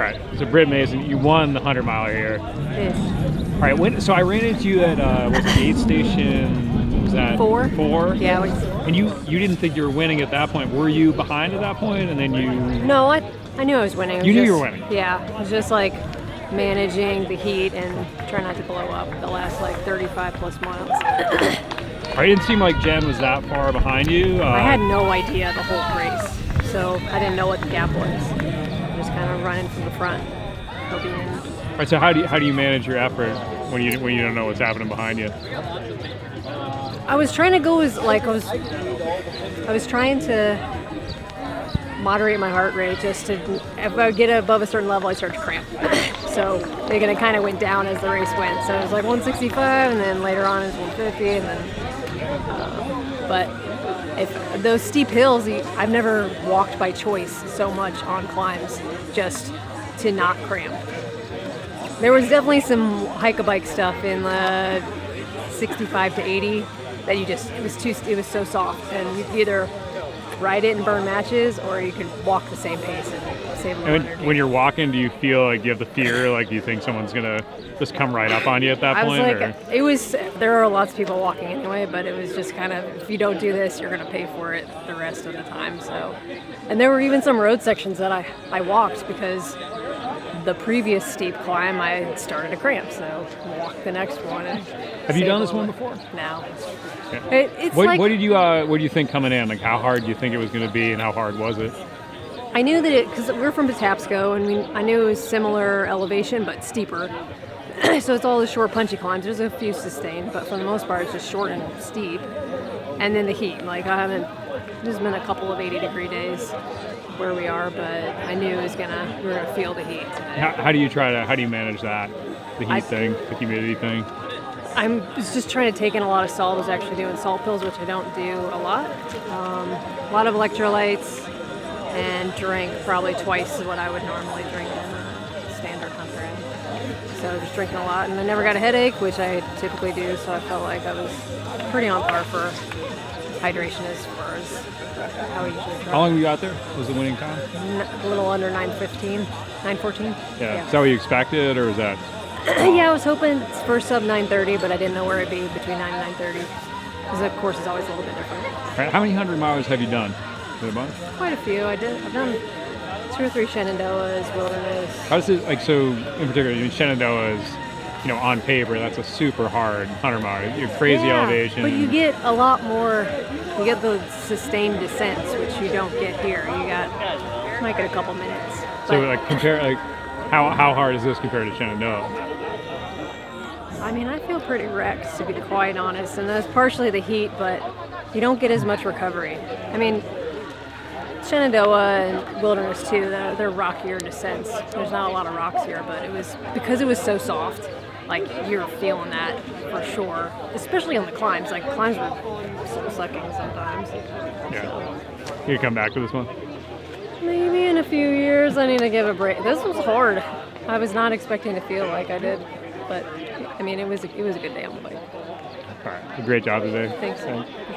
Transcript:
right. So Britt Mason, you won the 100-miler here. Yes. All right. So I ran into you at what's the aid station? Was that 4? 4? Yeah. And you didn't think you were winning at that point. Were you behind at that point? And then you? No, I knew I was winning. You knew you were winning. Yeah. It was just like managing the heat and trying not to blow up the last like 35 plus miles. It didn't seem like Jen was that far behind you. I had no idea the whole race, so I didn't know what the gap was. Just kind of running from the front, hoping in. All right, so how do you manage your effort when you don't know what's happening behind you? I was trying to go as like I was trying to moderate my heart rate just to if I get above a certain level I start to cramp. So it kind of went down as the race went. So it was like 165, and then later on it was 150, and then. But if those steep hills, I've never walked by choice so much on climbs just to not cramp. There was definitely some hike-a-bike stuff in the 65 to 80 that it was so soft, and you could either ride it and burn matches, or you could walk the same pace and save a little energy. When you're walking, do you feel like you have the fear, like you think someone's gonna just come right up on you at that point? I was like, there are lots of people walking anyway, but it was just kind of, if you don't do this, you're gonna pay for it the rest of the time. So, and there were even some road sections that I walked because the previous steep climb I started to cramp, so I walked the next one. Have you done this one before? No. Okay. What did you think coming in? Like, how hard do you think it was going to be, and how hard was it? I knew that because we're from Patapsco, and I knew it was similar elevation but steeper. So it's all the short, punchy climbs. There's a few sustained, but for the most part, it's just short and steep. And then the heat. Like there's been a couple of 80-degree days where we are, but I knew we were gonna feel the heat today. How do you manage that? The heat thing, the humidity thing? I was just trying to take in a lot of salt. I was actually doing salt pills, which I don't do a lot. A lot of electrolytes, and drank probably twice what I would normally drink in a standard 100. So just drinking a lot, and I never got a headache, which I typically do, so I felt like I was pretty on par for hydration as far as how we usually try. How long were you out there? Was the winning time? A little under 9:15, 9:14. Yeah. Is that what you expected, or was that? Yeah, I was hoping it's for sub 9:30, but I didn't know where it'd be between 9 and 9:30, because the course is always a little bit different. All right, how many 100 miles have you done? Is it a bunch? Quite a few. I've done 2 or 3 Shenandoahs, wilderness. How does it, like, so in particular, Shenandoah is, on paper, that's a super hard 100 mile. You're crazy elevation. But you get a lot more, you get the sustained descents, which you don't get here. You might get a couple minutes. So how hard is this compared to Shenandoah? I mean, I feel pretty wrecked, to be quite honest, and that's partially the heat, but you don't get as much recovery. I mean, Shenandoah and wilderness too, they're rockier descents. There's not a lot of rocks here, but it was because it was so soft, like you're feeling that for sure, especially on the climbs. Like climbs were soul-sucking sometimes. Yeah. You come back to this one? Maybe in a few years. I need to give a break. This was hard. I was not expecting to feel like I did, but I mean, it was a good day on the bike. All right. Great job today. Thanks. Appreciate it.